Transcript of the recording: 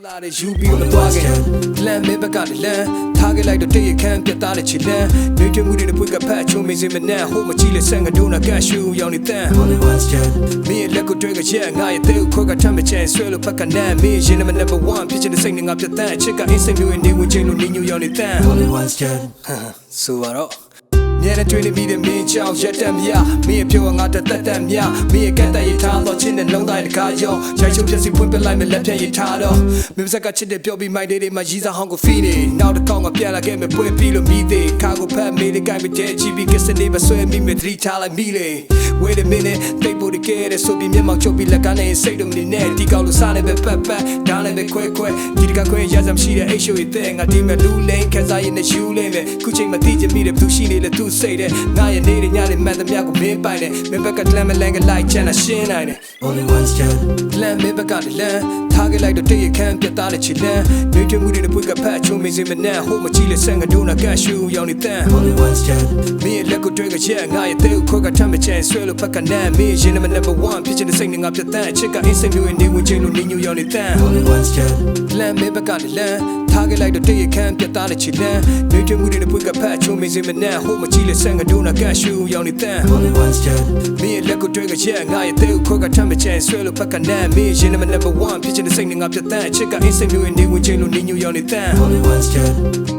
လာတဲ့ယူပြီးမသွားခင်လမ်းမဲဘက်ကလည်းလမ်းထားခဲ့လိုက်တော့တည့်ရခမ်းပြတ်သားတဲ့ချီလန်းနေထွေးမှုတွေနဲ့ပွေကဖက်ချုံမင်းစင်မနဲ့ဟိုမကြည့်လေဆန်ကဒိုနာကရှူရောင်နေတန်းမင်းလက်ကိုတွေ့ကြရဲ့ငါရဲ့တဲ့ခွက်ကထမ်းမချင်ဆွဲလို့ဖက်ကနန်းမင်းရင်နံပါတ် number 1ဖြစ်ချင်တဲ့စိတ်နဲ့ငါပြတ်တန်းအချစ်ကအင်းစိတ်မျိုးနဲ့နေဝင်ချင်းလို့နေညူရောင်နေတန်းဆိုတော့မြဲတဲ့တွေ့နေမိတဲ့မင်းကြောင့်ရက်တက်မြမင်းပြောငါတက်တက်မြမင်းကတည်းကထားတော့ချင်းနဲ့လုံးတိုင်းတကားရောရိုက်ချုပ်ဖြစ်စီဖွင့်ပြလိုက်မယ်လက်ဖြတ်ရထားတော့မင်းစက်ကချစ်တဲ့ပြောပြီးမိုက်တွေမှာရီးစားဟောင်းကိုဖီးနေနောက်တစ်ကောင်ကပြန်လာခဲ့မယ်ပွင့်ပြီးလို့မိသေးခါကိုဖတ်မေးတဲ့ကိုင်မတဲ့ချီပြီးကစနေမဆွဲမိမယ်သတိထားလိုက်မိလေ Wait a minute တိတ်ဖို့တကယ်ဆိုပြီးမျက်မှောက်ချုပ်ပြီးလက်ကနေစိတ်တုံနေနဲ့ဒီကောက်လို့စားနေပဲပတ်ဒါလည်းပဲခွဲဒီတကခွဲရစမ်းရှိတဲ့အိတ်ရှိုရဲ့တဲ့ငါဒီမဲ့လူလိန်ခန်းစားရင်နဲ့ရှူးလိမ့်မယ်ခုချိန်မသိချင်မိတဲ့သူရှိနေလေသူစိတ်တဲ့ငါရဲ့နေတဲ့ညလေးမှန်သမျှကိုမင်းပိုင်တယ်မင်းဘက်ကလမ်းမလန်းကလိုက်ချန်တာရှင်းနိုင်တယ် Only one's chance လမ်းမင်းဘက်ကလမ်းထားခဲ့လိုက်တော့တည့်ရခမ်းပြတ်သားတဲ့ချီလန်းနေထွေးမှုတွေနဲ့ပွေကဖက်ချုံမင်းစင်မနဲ့ဟိုမကြည့်လေဆန်ကဒိုနာကရှူရောင်နေတန်း Only one's chance မင်းလက်ကိုတွေ့ကြရဲ့ငါရဲ့တဲ့ခွက်ကထမ်းမချင်ဆွဲလို့ဖက်ကနန်းမင်းရင်နံပါတ် number 1ဖြစ်ချင်တဲ့စိတ်နဲ့ငါပြတ်တန်းအချစ်ကအင်းစိတ်မျိုးနဲ့နေဝင်ချင်းလို့နေညူရောင်နေတန်း Only one's chance လမ်းမင်းဘက်ကလမ်းထားခဲ့လိုက်တော့တည့်ရခမ်းပြတ်သားတဲ့ချီလန်းနေထွေးမှုတွေနဲ့ပွေကဖက်ချုံမင်းစင်မနဲ့ဟိုမကြည့်လေဆန်ကဒိုနာကရှူရောင်နေတန်း Only one's chance မင်းလက်ကိုတွေ့ကြရဲ့ငါရဲ့တဲ့ခွက်ကထမ်းမချင်ဆွဲလို့ဖက်ကနန်းမင်းရင်နံပါတ် number 1ဖြစ်ချင်တဲ့စိတ်နဲ့ငါပြတ်တန်းအချစ်ကအင်းစိတ်မျိုးနဲ့နေဝင်ချင်းလို့နေညူရောင်နေတန်း Only one's chance